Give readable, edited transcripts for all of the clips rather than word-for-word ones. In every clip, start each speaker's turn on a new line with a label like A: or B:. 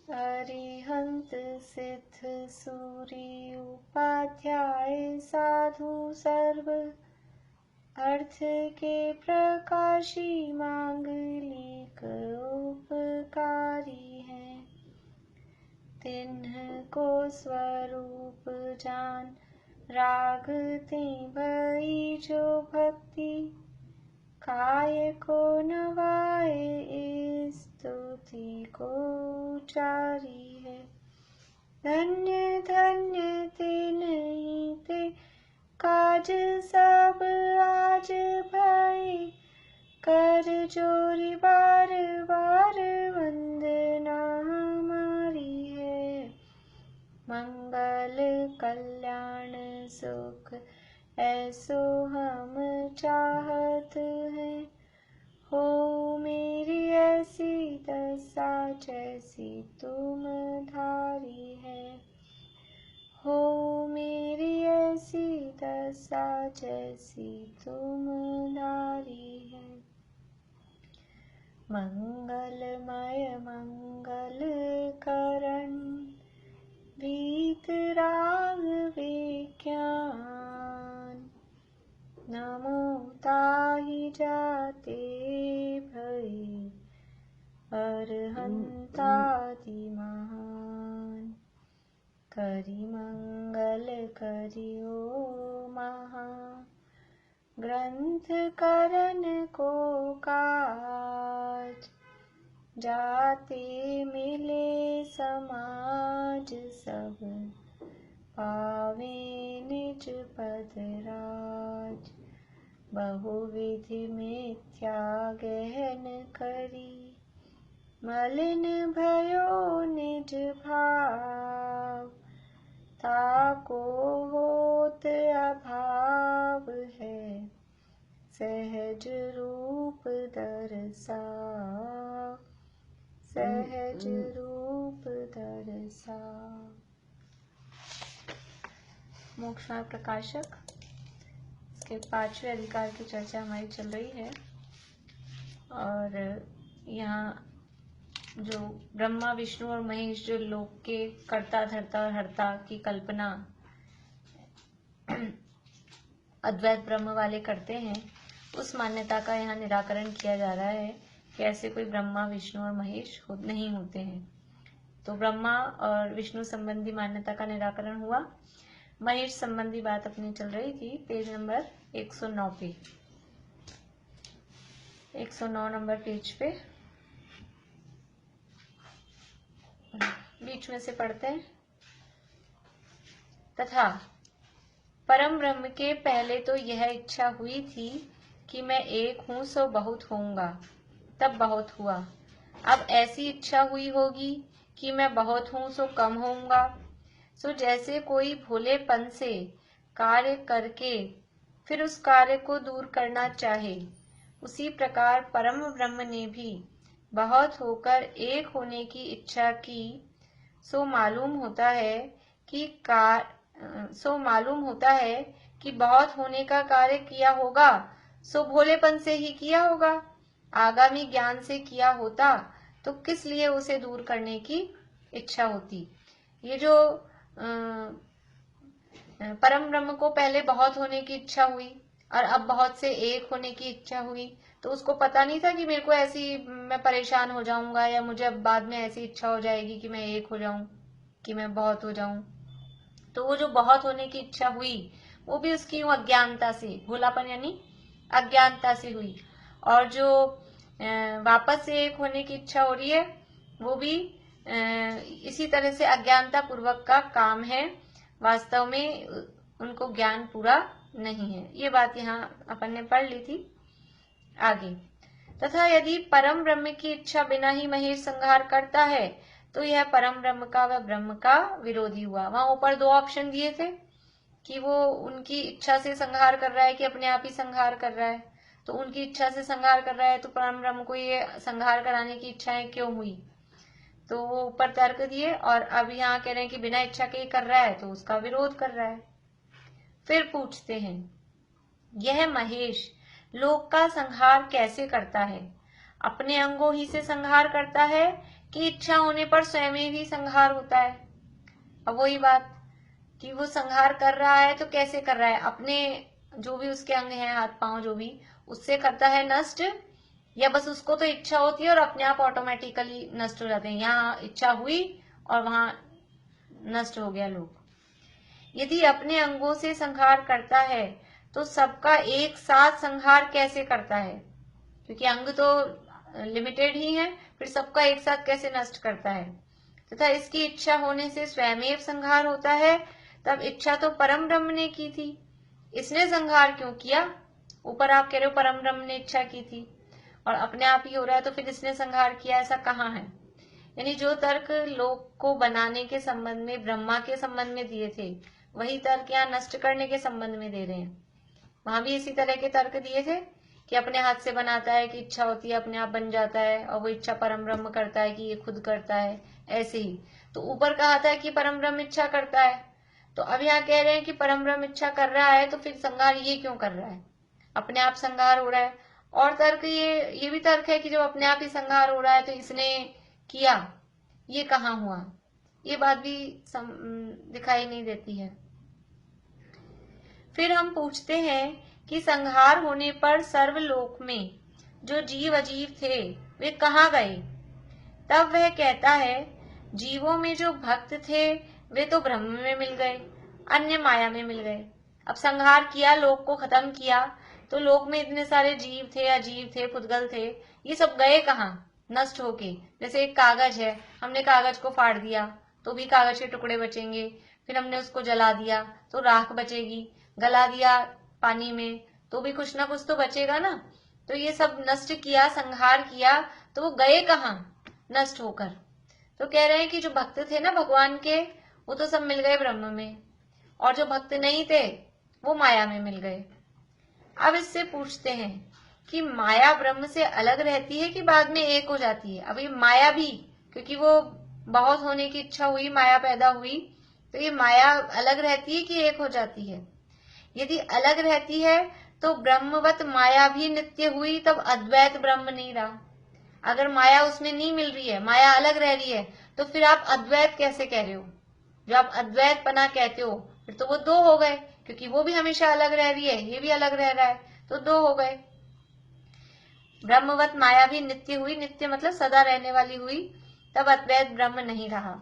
A: अरिहंत सिद्ध सूरी उपाध्याय साधु सर्व अर्थ के प्रकाशी मांगलिक उपकारी हैं। तिन्ह को स्वरूप जान रागते भई जो भक्ति काय को नवाए स्तुति को उचारी है। धन्य धन्य ते नहीं ते काज सब आज भाई कर जोरी बार बार वंदना हमारी है। मंगल कल्याण सुख ऐसो हम चाहत हैं। हो मेरी ऐसी दशा जैसी तुम धारी है। हो मेरी ऐसी दशा जैसी तुम धारी है। मंगलमय मंगल करण वीत राग विज्ञान नमो ताहि जाते भई अरहंतादि महान। करि मंगल करियो महा ग्रंथ करन को काज जाते मिले समाज सब पावे निज पद राज। बहुविधि मिथ्या गहन करी मलिन भयो निज भाव ताको होत अभाव है सहज रूप दर्शा सहज रूप दर्शा। मोक्ष मार्ग प्रकाशक इसके 5वें अधिकार की चर्चा हमारी चल रही है और यहाँ जो ब्रह्मा विष्णु और महेश जो लोक के कर्ता धर्ता और हर्ता की कल्पना अद्वैत ब्रह्म वाले करते हैं, उस मान्यता का यहाँ निराकरण किया जा रहा है कि ऐसे कोई ब्रह्मा विष्णु और महेश नहीं होते हैं। तो ब्रह्मा और विष्णु संबंधी मान्यता का निराकरण हुआ। महेश संबंधी बात अपनी चल रही थी पेज नंबर 109 पे, 109 नंबर पेज पे बीच में से पढ़ते हैं। तथा परम ब्रह्म के पहले तो यह इच्छा हुई थी कि मैं एक हूं सो बहुत होऊंगा, तब बहुत हुआ। अब ऐसी इच्छा हुई होगी कि मैं बहुत हूं सो कम होऊंगा। सो जैसे कोई भोलेपन से कार्य करके फिर उस कार्य को दूर करना चाहे, उसी प्रकार परम ब्रह्म ने भी बहुत होकर एक होने की इच्छा की। सो मालूम होता है कि बहुत होने का कार्य किया होगा सो भोलेपन से ही किया होगा। आगामी ज्ञान से किया होता तो किस लिए उसे दूर करने की इच्छा होती। ये जो परम ब्रह्म को पहले बहुत होने की इच्छा हुई और अब बहुत से एक होने की इच्छा हुई, तो उसको पता नहीं था कि मेरे को ऐसी मैं परेशान हो जाऊंगा या मुझे अब बाद में ऐसी इच्छा हो जाएगी कि मैं एक हो जाऊं, कि मैं बहुत हो जाऊं। तो वो जो बहुत होने की इच्छा हुई वो भी उसकी अज्ञानता से, भोलापन यानी अज्ञानता से हुई। और जो वापस से एक होने की इच्छा हो रही है वो भी इसी तरह से अज्ञानता पूर्वक का काम है। वास्तव में उनको ज्ञान पूरा नहीं है। ये बात यहाँ अपन ने पढ़ ली थी। आगे, तथा यदि परम ब्रह्म की इच्छा बिना ही महेश संहार करता है तो यह परम ब्रह्म का व ब्रह्म का विरोधी हुआ। वहां ऊपर 2 ऑप्शन दिए थे कि वो उनकी इच्छा से संहार कर रहा है कि अपने आप ही संहार कर रहा है। तो उनकी इच्छा से संहार कर रहा है तो परम ब्रह्म को ये संहार कराने की इच्छाएं क्यों हुई, तो वो ऊपर तर्क दिए। और अब यहाँ कह रहे हैं कि बिना इच्छा के कर रहा है तो उसका विरोध कर रहा है। फिर पूछते हैं, यह महेश लोक का संहार कैसे करता है? अपने अंगों ही से संहार करता है कि इच्छा होने पर स्वयं ही संहार होता है। अब वही बात कि वो संहार कर रहा है तो कैसे कर रहा है, अपने जो भी उसके अंग हैं, हाथ पांव जो भी, उससे करता है नष्ट, या बस उसको तो इच्छा होती है और अपने आप ऑटोमेटिकली नष्ट हो जाते हैं। यहाँ इच्छा हुई और वहां नष्ट हो गया लोग। यदि अपने अंगों से संहार करता है तो सबका एक साथ संहार कैसे करता है, क्योंकि अंग तो लिमिटेड ही है, फिर सबका एक साथ कैसे नष्ट करता है। तथा इसकी इच्छा होने से स्वयं संहार होता है, तब इच्छा तो परम ब्रह्म ने की थी, इसने संहार क्यों किया। ऊपर आप कह रहे हो परम ब्रह्म ने इच्छा की थी और अपने आप ही हो रहा है, तो फिर इसने संहार किया, ऐसा कहाँ है। यानी जो तर्क लोक को बनाने के संबंध में, ब्रह्मा के संबंध में दिए थे, वही तर्क यहाँ नष्ट करने के संबंध में दे रहे हैं। वहां भी इसी तरह के तर्क दिए थे कि अपने हाथ से बनाता है, कि इच्छा होती है अपने आप बन जाता है, और वो इच्छा परम ब्रह्म करता है कि ये खुद करता है। ऐसे ही तो ऊपर कहा था कि परम ब्रह्म इच्छा करता है, तो अब यहाँ कह रहे हैं कि परम ब्रह्म इच्छा कर रहा है, तो फिर संहार ये क्यों कर रहा है, अपने आप संहार हो रहा है। और तर्क ये भी तर्क है कि जब अपने आप ही संहार हो रहा है तो इसने किया, ये कहाँ हुआ, ये बात भी दिखाई नहीं देती है। फिर हम पूछते हैं कि संहार होने पर सर्वलोक में जो जीव अजीव थे वे कहाँ गए। तब वह कहता है, जीवों में जो भक्त थे वे तो ब्रह्म में मिल गए, अन्य माया में मिल गए। अब संहार किया, लोक को खत्म किया, तो लोक में इतने सारे जीव थे, अजीव थे, पुद्गल थे, ये सब गए कहाँ, नष्ट होके। जैसे एक कागज है, हमने कागज को फाड़ दिया तो भी कागज के टुकड़े बचेंगे, फिर हमने उसको जला दिया तो राख बचेगी, गला दिया पानी में तो भी कुछ ना कुछ तो बचेगा ना। तो ये सब नष्ट किया, संहार किया, तो वो गए कहाँ, नष्ट होकर। तो कह रहे हैं कि जो भक्त थे ना भगवान के, वो तो सब मिल गए ब्रह्म में, और जो भक्त नहीं थे वो माया में मिल गए। अब इससे पूछते हैं कि माया ब्रह्म से अलग रहती है कि बाद में एक हो जाती है। अभी माया भी, क्योंकि वो बहुत होने की इच्छा हुई, माया पैदा हुई, तो ये माया अलग रहती है कि एक हो जाती है। यदि अलग रहती है तो ब्रह्मवत माया भी नित्य हुई, तब अद्वैत ब्रह्म नहीं रहा। अगर माया उसमें नहीं मिल रही है, माया अलग रह रही है, तो फिर आप अद्वैत कैसे कह रहे हो। जो आप अद्वैत पना कहते हो, फिर तो वो दो हो गए, क्योंकि वो भी हमेशा अलग रह रही है, ये भी अलग रह रहा है, तो दो हो गए। ब्रह्मवत माया भी नित्य हुई, नित्य मतलब सदा रहने वाली हुई, तब अद्वैत ब्रह्म नहीं रहा।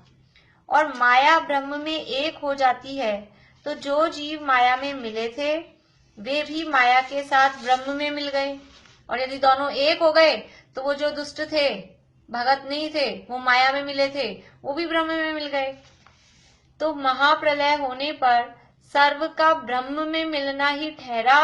A: और माया ब्रह्म में एक हो जाती है, तो जो जीव माया में मिले थे वे भी माया के साथ ब्रह्म में मिल गए। और यदि दोनों एक हो गए तो वो जो दुष्ट थे, भगत नहीं थे, वो माया में मिले थे, वो भी ब्रह्म में मिल गए। तो महाप्रलय होने पर सर्व का ब्रह्म में मिलना ही ठहरा,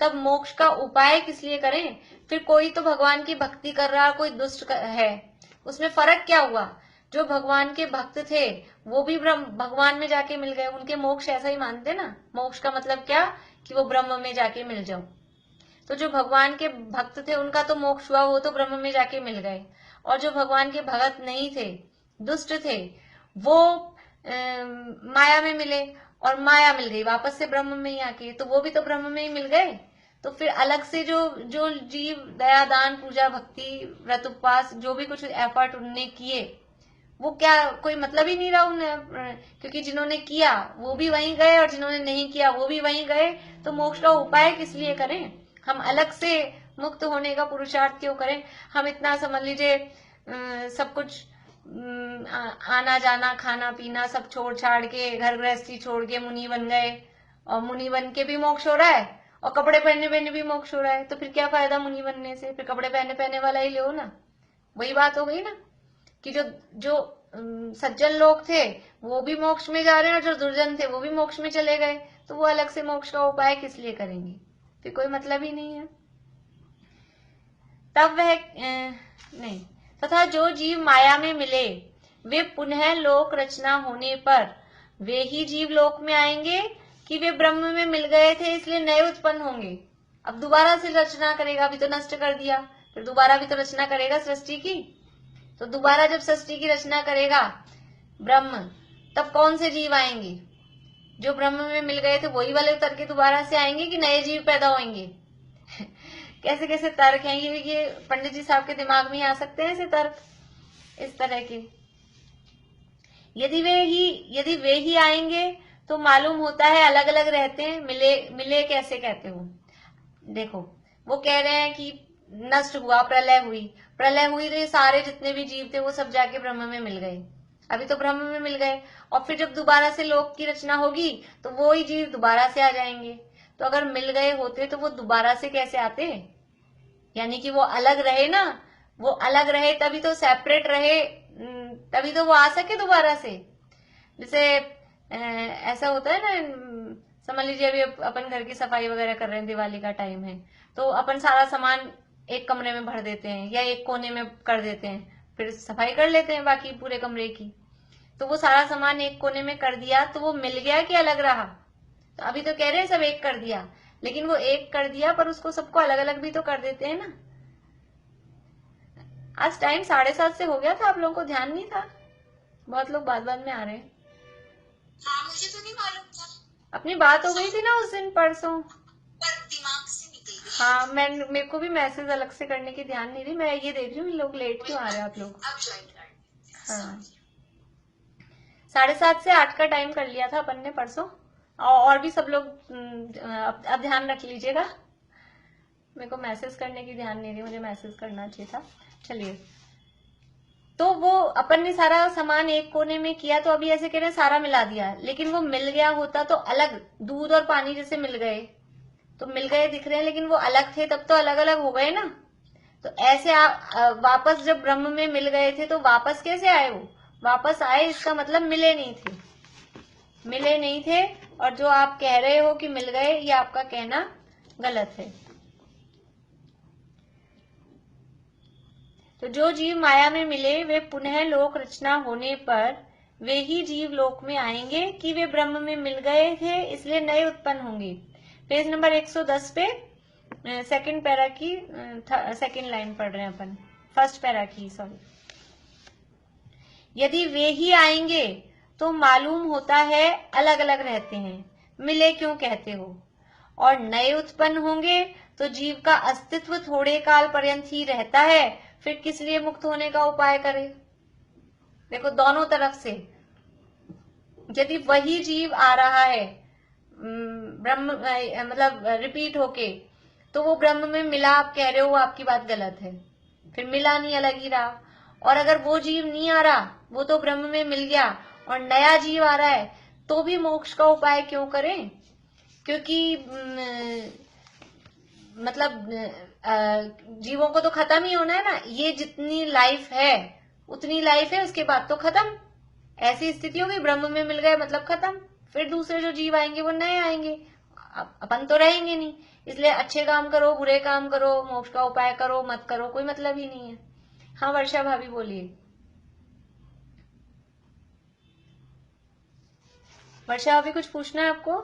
A: तब मोक्ष का उपाय किस लिए करें। फिर कोई तो भगवान की भक्ति कर रहा, कोई दुष्ट है, उसमें फर्क क्या हुआ। जो भगवान के भक्त थे वो भी भगवान में जाके मिल गए, उनके मोक्ष ऐसा ही मानते ना। मोक्ष का मतलब क्या, कि वो ब्रह्म में जाके मिल जाओ। तो जो भगवान के भक्त थे उनका तो मोक्ष हुआ, वो तो ब्रह्म में जाके मिल गए। और जो भगवान के भगत नहीं थे, दुष्ट थे, वो माया में मिले, और माया मिल गई वापस से ब्रह्म में ही आके, तो वो भी तो ब्रह्म में ही मिल गए। तो फिर अलग से जो जो जीव दया दान पूजा भक्ति व्रत उपवास जो भी कुछ एफर्ट उनने किए, वो क्या कोई मतलब ही नहीं रहा उन्हें, क्योंकि जिन्होंने किया वो भी वहीं गए और जिन्होंने नहीं किया वो भी वहीं गए। तो मोक्ष का उपाय किस लिए करें, हम अलग से मुक्त होने का पुरुषार्थ क्यों करें। हम इतना समझ लीजिए सब कुछ आना जाना खाना पीना सब छोड़ छाड़ के, घर गृहस्थी छोड़ के मुनि बन गए, और मुनि बन के भी मोक्ष हो रहा है और कपड़े पहनने पहने भी मोक्ष हो रहा है। तो फिर क्या फायदा मुनि बनने से, फिर कपड़े पहने पहने वाला ही लो ना। वही बात हो गई ना कि जो जो सज्जन लोग थे वो भी मोक्ष में जा रहे हैं, और जो दुर्जन थे वो भी मोक्ष में चले गए, तो वो अलग से मोक्ष का उपाय किस लिए करेंगे, फिर कोई मतलब ही नहीं है। तब वह नहीं, तथा जो जीव माया में मिले वे पुनः लोक रचना होने पर वे ही जीव लोक में आएंगे, कि वे ब्रह्म में मिल गए थे इसलिए नए उत्पन्न होंगे। अब दोबारा से रचना करेगा, अभी तो नष्ट कर दिया, फिर दोबारा भी तो रचना करेगा सृष्टि की। तो दोबारा जब सृष्टि की रचना करेगा ब्रह्म, तब कौन से जीव आएंगे, जो ब्रह्म में मिल गए थे वही वाले उतर के दोबारा से आएंगे, कि नए जीव पैदा होंगे। कैसे कैसे तर्क हैं ये पंडित जी साहब के दिमाग में आ सकते हैं ऐसे तर्क। इस तरह के। यदि वे ही आएंगे तो मालूम होता है अलग अलग रहते हैं, मिले कैसे कहते हो। देखो वो कह रहे हैं कि नष्ट हुआ, प्रलय हुई तो ये सारे जितने भी जीव थे वो सब जाके ब्रह्म में मिल गए। अभी तो ब्रह्म में मिल गए, और फिर जब दोबारा से लोक की रचना होगी तो वो ही जीव दोबारा से आ जाएंगे। तो अगर मिल गए होते तो वो दोबारा से कैसे आते, यानी कि वो अलग रहे ना, वो अलग रहे तभी तो सेपरेट रहे, तभी तो वो आ सके दोबारा से। जैसे ऐसा होता है ना, समझ लीजिए अभी अपन घर की सफाई वगैरह कर रहे हैं, दिवाली का टाइम है, तो अपन सारा सामान एक कमरे में भर देते हैं या एक कोने में कर देते हैं, फिर सफाई कर लेते हैं बाकी पूरे कमरे की। तो वो सारा सामान एक कोने में कर दिया तो वो मिल गया कि अलग रहा। तो अभी तो कह रहे हैं सब एक कर दिया, लेकिन वो एक कर दिया पर उसको सबको अलग अलग भी तो कर देते हैं ना। आज टाइम 7:30 से हो गया था, आप लोगों को ध्यान नहीं था? बहुत लोग बाद में आ रहे हैं।
B: हाँ, मुझे तो नहीं मालूम था।
A: अपनी बात हो गई थी ना उस दिन परसों,
B: पर दिमाग से निकल गई।
A: हाँ, मेरे को भी मैसेज अलग से करने की ध्यान नहीं थी। मैं ये देख रही हूँ लोग लेट क्यों आ रहे हैं आप लोग।
B: अब ज्वाइन कर।
A: हाँ, 7:30 से 8 का टाइम कर लिया था अपन ने परसों, और भी सब लोग अब ध्यान रख लीजिएगा। मेरे को मैसेज करने की ध्यान नहीं थी, मुझे मैसेज करना चाहिए था। चलिए, तो वो अपन ने सारा सामान एक कोने में किया, तो अभी ऐसे कह रहे हैं सारा मिला दिया, लेकिन वो मिल गया होता तो अलग, दूध और पानी जैसे मिल गए, तो मिल गए दिख रहे हैं लेकिन वो अलग थे, तब तो अलग अलग हो गए ना। तो ऐसे आप वापस जब ब्रह्म में मिल गए थे तो वापस कैसे आए? वो वापस आए, इसका मतलब मिले नहीं थे। और जो आप कह रहे हो कि मिल गए, ये आपका कहना गलत है। तो जो जीव माया में मिले वे पुनः लोक रचना होने पर वे ही जीव लोक में आएंगे कि वे ब्रह्म में मिल गए थे, इसलिए नए उत्पन्न होंगे। पेज नंबर 110 पे सेकंड पैरा की सेकंड लाइन पढ़ रहे हैं अपन, फर्स्ट पैरा की, सॉरी। यदि वे ही आएंगे तो मालूम होता है अलग अलग रहते हैं, मिले क्यों कहते हो। और नए उत्पन्न होंगे तो जीव का अस्तित्व थोड़े काल पर्यंत ही रहता है, फिर किस लिए मुक्त होने का उपाय करे। देखो दोनों तरफ से, यदि वही जीव आ रहा है ब्रह्म मतलब रिपीट होके, तो वो ब्रह्म में मिला आप कह रहे हो, आपकी बात गलत है, फिर मिला नहीं, अलग ही रहा। और अगर वो जीव नहीं आ रहा, वो तो ब्रह्म में मिल गया, और नया जीव आ रहा है, तो भी मोक्ष का उपाय क्यों करें? क्योंकि मतलब जीवों को तो खत्म ही होना है ना, ये जितनी लाइफ है उतनी लाइफ है, उसके बाद तो खत्म। ऐसी स्थिति होगी, ब्रह्म में मिल गए मतलब खत्म, फिर दूसरे जो जीव आएंगे वो नए आएंगे, अपन तो रहेंगे नहीं। इसलिए अच्छे काम करो, बुरे काम करो, मोक्ष का उपाय करो, मत करो, कोई मतलब ही नहीं है। हाँ वर्षा भाभी बोलिए। वर्षा भाभी कुछ पूछना है आपको?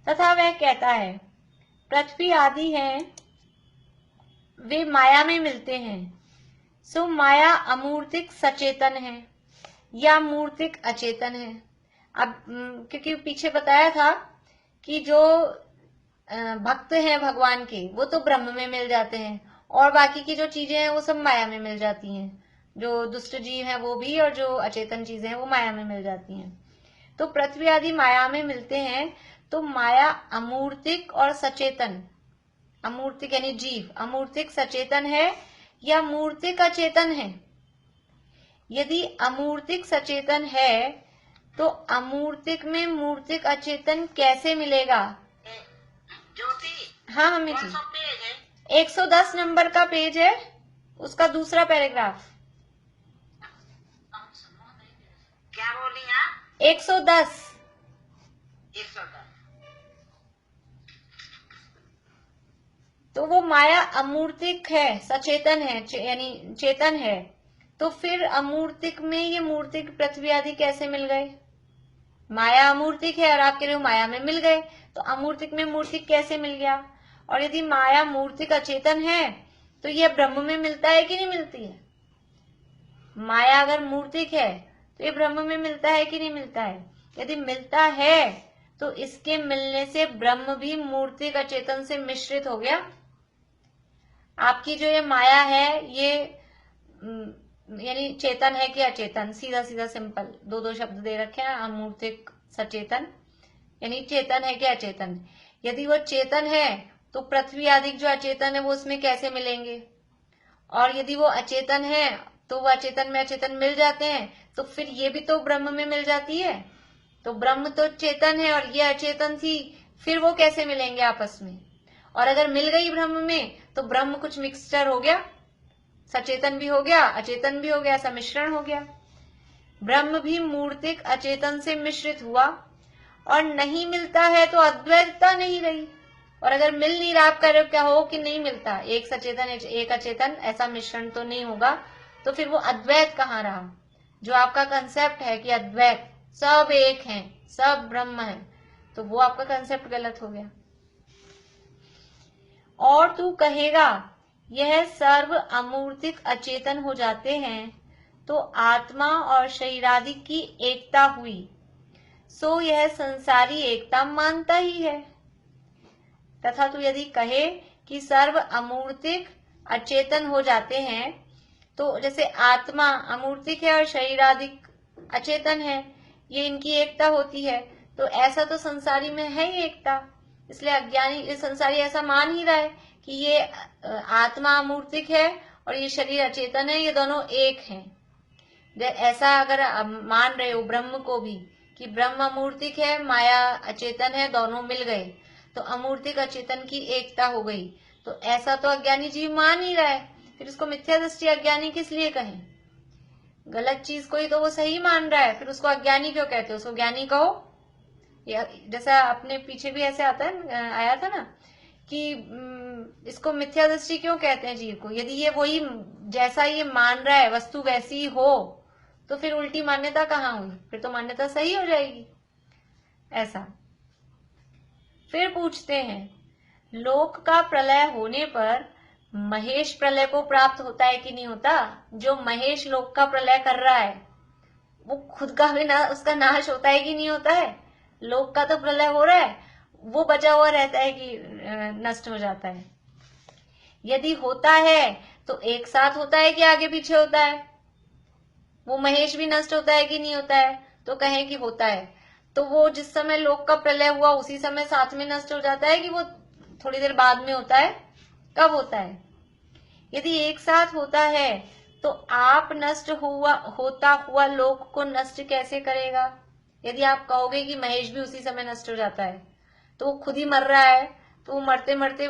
A: तथा वह कहता है पृथ्वी आदि हैं वे माया में मिलते हैं, सो माया अमूर्तिक सचेतन है या मूर्तिक अचेतन है। अब क्योंकि पीछे बताया था कि जो भक्त हैं भगवान के, वो तो ब्रह्म में मिल जाते हैं, और बाकी की जो चीजें हैं वो सब माया में मिल जाती हैं। जो दुष्ट जीव हैं वो भी, और जो अचेतन चीजें हैं वो माया में मिल जाती हैं। तो पृथ्वी आदि माया में मिलते हैं, तो माया अमूर्तिक और सचेतन, अमूर्तिक यानी जीव अमूर्तिक सचेतन है या मूर्तिक अचेतन है। यदि अमूर्तिक सचेतन है तो अमूर्तिक में मूर्तिक अचेतन कैसे मिलेगा? हाँ मम्मी जी, 110 नंबर का पेज है, उसका दूसरा पैराग्राफ।
B: क्या बोली आप?
A: 110। तो वो माया अमूर्तिक है, सचेतन है, यानी चेतन है, तो फिर अमूर्तिक में ये मूर्तिक पृथ्वी आदि कैसे मिल गए? माया अमूर्तिक है और आप कह रहे हो माया में मिल गए, तो अमूर्तिक में मूर्तिक कैसे मिल गया? और यदि माया मूर्तिक अचेतन है तो ये ब्रह्म में मिलता है कि नहीं मिलती है? माया अगर मूर्तिक है तो ये ब्रह्म में मिलता है कि नहीं मिलता है? यदि मिलता है तो इसके मिलने से ब्रह्म भी मूर्तिक अचेतन से मिश्रित हो गया। आपकी जो ये माया है ये यानी चेतन है कि अचेतन, सीधा सीधा सिंपल दो दो शब्द दे रखे हैं, अमूर्तिक सचेतन, यानी चेतन है कि अचेतन। यदि वो चेतन है तो पृथ्वी आदि जो अचेतन है वो उसमें कैसे मिलेंगे, और यदि वो अचेतन है तो वो अचेतन में अचेतन मिल जाते हैं, तो फिर ये भी तो ब्रह्म में मिल जाती है। तो ब्रह्म तो चेतन है और ये अचेतन थी, फिर वो कैसे मिलेंगे आपस में। और अगर मिल गई ब्रह्म में तो ब्रह्म कुछ मिक्सचर हो गया, सचेतन भी हो गया अचेतन भी हो गया, ऐसा मिश्रण हो गया। ब्रह्म भी मूर्तिक अचेतन से मिश्रित हुआ, और नहीं मिलता है तो अद्वैतता नहीं रही। और अगर मिल नहीं रहा, आप कह रहे हो क्या हो कि नहीं मिलता, एक सचेतन एक अचेतन, ऐसा मिश्रण तो नहीं होगा, तो फिर वो अद्वैत कहाँ रहा। जो आपका कंसेप्ट है कि अद्वैत सब एक हैं, सब ब्रह्म है, तो वो आपका कंसेप्ट गलत हो गया। और तू कहेगा यह सर्व अमूर्तिक अचेतन हो जाते हैं तो आत्मा और शरीरादि की एकता हुई, सो यह संसारी एकता मानता ही है। तथा तू यदि कहे कि सर्व अमूर्तिक अचेतन हो जाते हैं, तो जैसे आत्मा अमूर्तिक है और शरीरादिक अचेतन है, ये इनकी एकता होती है, तो ऐसा तो संसारी में है ही एकता। इसलिए अज्ञानी संसारी ऐसा मान ही रहा है कि ये आत्मा अमूर्तिक है और ये शरीर अचेतन है, ये दोनों एक हैं। ऐसा अगर मान रहे हो ब्रह्म को भी कि ब्रह्म अमूर्तिक है, माया अचेतन है, दोनों मिल गए तो अमूर्तिक अचेतन की एकता हो गई, तो ऐसा तो अज्ञानी जीव मान ही रहा है, फिर उसको मिथ्या दृष्टि अज्ञानी किस लिए कहें। गलत चीज को ही तो वो सही मान रहा है, फिर उसको अज्ञानी क्यों कहते हो, उसको ज्ञानी कहो। जैसा अपने पीछे भी ऐसे आया था ना कि इसको मिथ्या दृष्टि क्यों कहते हैं जीव को। यदि ये वही जैसा ये मान रहा है वस्तु वैसी हो, तो फिर उल्टी मान्यता कहाँ हुई, फिर तो मान्यता सही हो जाएगी। ऐसा फिर पूछते हैं, लोक का प्रलय होने पर महेश प्रलय को प्राप्त होता है कि नहीं होता। जो महेश लोक का प्रलय कर रहा है वो खुद का भी उसका नाश होता है कि नहीं होता है। लोक का तो प्रलय हो रहा है, वो बचा हुआ रहता है कि नष्ट हो जाता है। यदि होता है तो एक साथ होता है कि आगे पीछे होता है। वो महेश भी नष्ट होता है कि नहीं होता है, तो कहें कि होता है, तो वो जिस समय लोक का प्रलय हुआ उसी समय साथ में नष्ट हो जाता है कि वो थोड़ी देर बाद में होता है, कब होता है। यदि एक साथ होता है तो आप नष्ट होता हुआ लोक को नष्ट कैसे करेगा। यदि आप कहोगे कि महेश भी उसी समय नष्ट हो जाता है, तो वो खुद ही मर रहा है, तो वो मरते मरते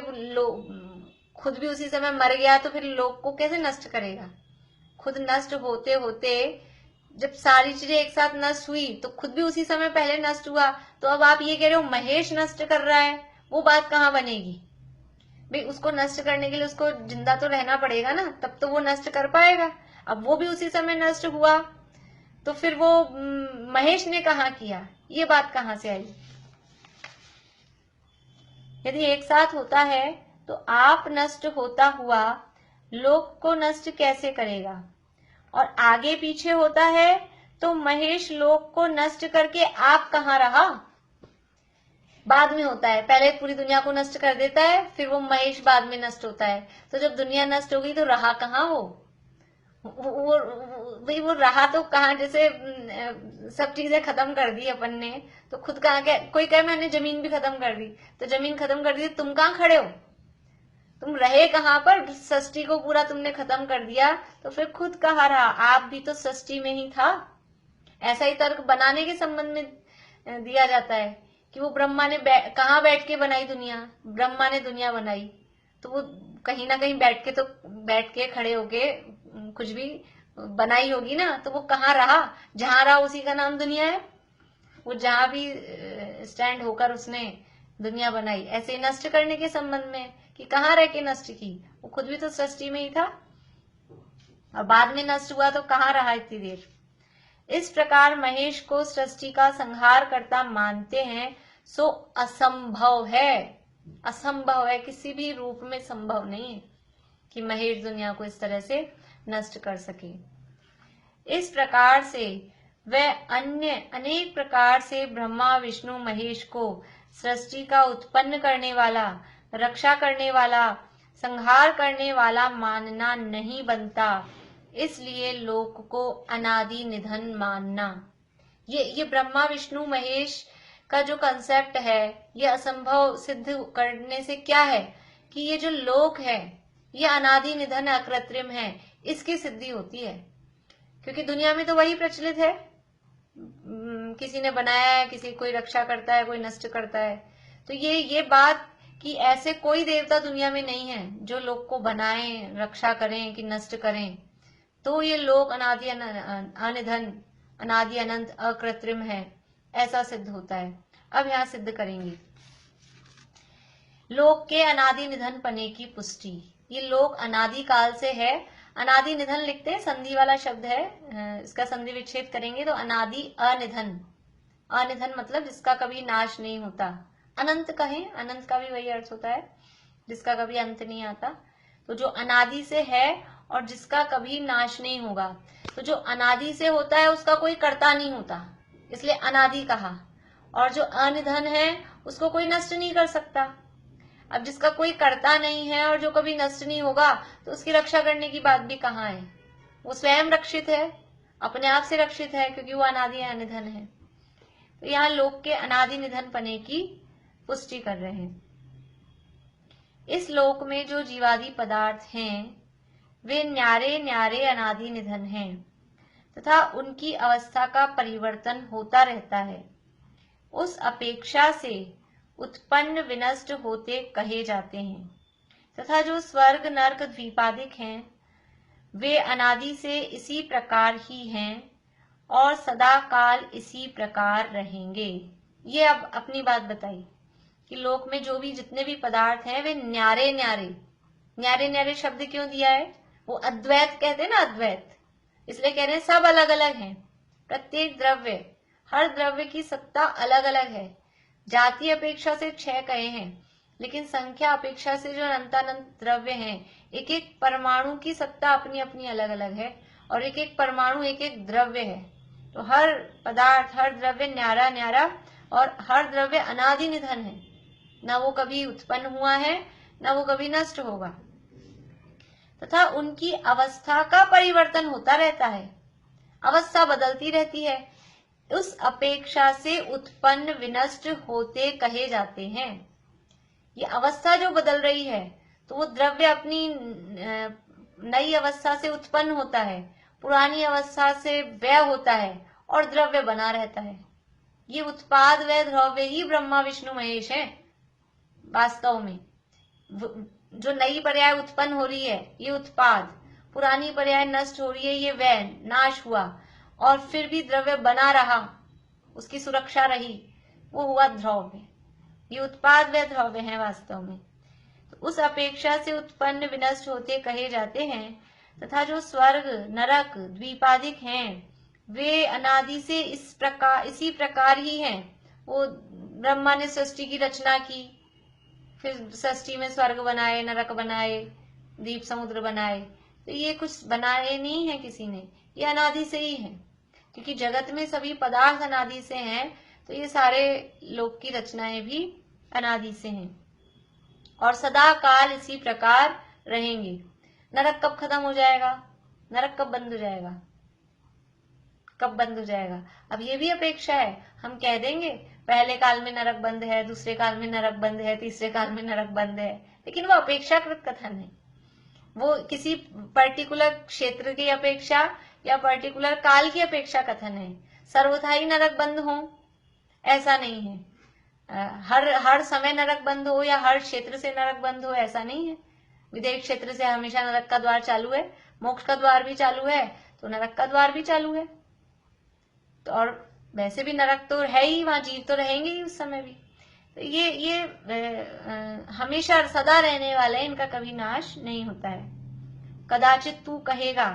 A: खुद भी उसी समय मर गया, तो फिर लोक को कैसे नष्ट करेगा। खुद नष्ट होते होते जब सारी चीजें एक साथ नष्ट हुई तो खुद भी उसी समय पहले नष्ट हुआ, तो अब आप ये कह रहे हो महेश नष्ट कर रहा है, वो बात कहाँ बनेगी भाई। उसको नष्ट करने के लिए उसको जिंदा तो रहना पड़ेगा ना, तब तो वो नष्ट कर पाएगा। अब वो भी उसी समय नष्ट हुआ, तो फिर वो महेश ने कहा किया, ये बात कहाँ से आई। यदि एक साथ होता है तो आप नष्ट होता हुआ लोक को नष्ट कैसे करेगा, और आगे पीछे होता है तो महेश लोक को नष्ट करके आप कहाँ रहा। बाद में होता है, पहले पूरी दुनिया को नष्ट कर देता है, फिर वो महेश बाद में नष्ट होता है, तो जब दुनिया नष्ट हो गई तो रहा कहाँ वो रहा तो कहाँ। जैसे सब चीजें खत्म कर दी अपन ने, तो खुद कहाँ के, कोई कहे मैंने जमीन भी खत्म कर दी, तो जमीन खत्म कर दी, तुम कहाँ खड़े हो, तुम रहे कहाँ पर। सृष्टि को पूरा तुमने खत्म कर दिया, तो फिर खुद कहाँ रहा, आप भी तो सृष्टि में ही था। ऐसा ही तर्क बनाने के संबंध में दिया जाता है कि वो ब्रह्मा ने कहाँ बैठ के बनाई दुनिया, ब्रह्मा ने दुनिया बनाई, तो वो कहीं ना कहीं बैठ के खड़े होके कुछ भी बनाई होगी ना, तो वो कहाँ रहा, जहां रहा उसी का नाम दुनिया है। वो जहां भी स्टैंड होकर उसने दुनिया बनाई, ऐसे नष्ट करने के संबंध में कि कहाँ रह के नष्ट की, वो खुद भी तो सृष्टि में ही था, और बाद में नष्ट हुआ तो कहाँ रहा इतनी देर। इस प्रकार महेश को सृष्टि का संहार करता मानते हैं, सो असंभव है। असंभव है, किसी भी रूप में संभव नहीं है कि महेश दुनिया को इस तरह से नष्ट कर सके। इस प्रकार से वह अन्य अनेक प्रकार से ब्रह्मा विष्णु महेश को सृष्टि का उत्पन्न करने वाला, रक्षा करने वाला, संहार करने वाला मानना नहीं बनता, इसलिए लोक को अनादि निधन मानना। ये ब्रह्मा विष्णु महेश का जो कंसेप्ट है, ये असंभव सिद्ध करने से क्या है कि ये जो लोक है ये अनादि निधन अकृत्रिम है, इसकी सिद्धि होती है। क्योंकि दुनिया में तो वही प्रचलित है, किसी ने बनाया है, किसी कोई रक्षा करता है, कोई नष्ट करता है। तो ये बात कि ऐसे कोई देवता दुनिया में नहीं है जो लोक को बनाएं, रक्षा करें कि नष्ट करें। तो ये लोक अनादि अनिधन, अनादि अनंत अकृत्रिम है, ऐसा सिद्ध होता है। अब यहाँ सिद्ध करेंगे लोक के अनादि निधन पने की पुष्टि। ये लोक अनादि काल से है, अनादि निधन लिखते हैं, संधि वाला शब्द है, इसका संधि विच्छेद करेंगे तो अनादि अनिधन। अनिधन मतलब जिसका कभी नाश नहीं होता। अनंत कहें, अनंत का भी वही अर्थ होता है, जिसका कभी अंत नहीं आता। तो जो अनादि से है और जिसका कभी नाश नहीं होगा। तो जो अनादि से होता है उसका कोई कर्ता नहीं होता, इसलिए अनादि कहा। और जो अनिधन है उसको कोई नष्ट नहीं कर सकता। अब जिसका कोई कर्ता नहीं है और जो कभी नष्ट नहीं होगा, तो उसकी रक्षा करने की बात भी कहाँ है। वो स्वयं रक्षित है, अपने आप से रक्षित है, क्योंकि वो अनादि अनिधन है। तो यहाँ लोक के अनादि निधन पने की पुष्टि कर रहे हैं। इस लोक में जो जीवादि पदार्थ हैं वे न्यारे न्यारे अनादि निधन हैं तथा उनकी अवस्था का परिवर्तन होता रहता है। उस अपेक्षा से उत्पन्न विनष्ट होते कहे जाते हैं तथा जो स्वर्ग नरक द्वीपादिक हैं वे अनादि से इसी प्रकार ही हैं और सदा काल इसी प्रकार रहेंगे। ये अब अपनी बात बताई कि लोक में जो भी जितने भी पदार्थ हैं वे न्यारे न्यारे, न्यारे न्यारे शब्द क्यों दिया है? वो अद्वैत कहते हैं ना, अद्वैत, इसलिए कह रहे हैं सब अलग अलग हैं। प्रत्येक द्रव्य, हर द्रव्य की सत्ता अलग अलग है। जाति अपेक्षा से 6 कहे हैं, लेकिन संख्या अपेक्षा से जो अनंतानंत द्रव्य हैं, एक एक परमाणु की सत्ता अपनी अपनी अलग अलग है और एक एक परमाणु एक एक द्रव्य है। तो हर पदार्थ, हर द्रव्य न्यारा न्यारा और हर द्रव्य अनादि निधन है। न वो कभी उत्पन्न हुआ है, न वो कभी नष्ट होगा, तथा उनकी अवस्था का परिवर्तन होता रहता है। अवस्था बदलती रहती है। उस अपेक्षा से उत्पन्न विनष्ट होते कहे जाते हैं। ये अवस्था जो बदल रही है, तो वो द्रव्य अपनी नई अवस्था से उत्पन्न होता है, पुरानी अवस्था से व्यय होता है और द्रव्य बना रहता है। ये उत्पाद व द्रव्य ही ब्रह्मा विष्णु महेश हैं। वास्तव में जो नई पर्याय उत्पन्न हो रही है ये उत्पाद, पुरानी पर्याय नष्ट हो रही है ये व्यय, नाश हुआ, और फिर भी द्रव्य बना रहा, उसकी सुरक्षा रही, वो हुआ द्रव्य। ये उत्पाद व द्रव्य है वास्तव में। तो उस अपेक्षा से उत्पन्न विनष्ट होते कहे जाते हैं तथा जो स्वर्ग नरक द्वीपादिक हैं वे अनादि से इसी प्रकार ही हैं। वो ब्रह्मा ने सृष्टि की रचना की, फिर सृष्टि में स्वर्ग बनाए, नरक बनाए, द्वीप समुद्र बनाए। तो ये कुछ बनाए नहीं है किसी ने, ये अनादि से ही है। क्योंकि जगत में सभी पदार्थ अनादि से हैं, तो ये सारे लोक की रचनाएं भी अनादि से हैं और सदा काल इसी प्रकार रहेंगे। नरक कब खत्म हो जाएगा? नरक कब बंद हो जाएगा? कब बंद हो जाएगा? अब ये भी अपेक्षा है। हम कह देंगे पहले काल में नरक बंद है, दूसरे काल में नरक बंद है, तीसरे काल में नरक बंद है, लेकिन वो अपेक्षाकृत कथन है। वो किसी पर्टिकुलर क्षेत्र की अपेक्षा या पर्टिकुलर काल की अपेक्षा कथन है। सर्वथा ही नरक बंद हो ऐसा नहीं है। हर समय नरक बंद हो या हर क्षेत्र से नरक बंद हो ऐसा नहीं है। विदेश क्षेत्र से हमेशा नरक का द्वार चालू है, मोक्ष का द्वार भी चालू है, तो नरक का द्वार भी चालू है। तो और वैसे भी नरक तो है ही, वहां जीव तो रहेंगे ही उस समय भी। तो ये हमेशा सदा रहने वाले, इनका कभी नाश नहीं होता है। कदाचित तू कहेगा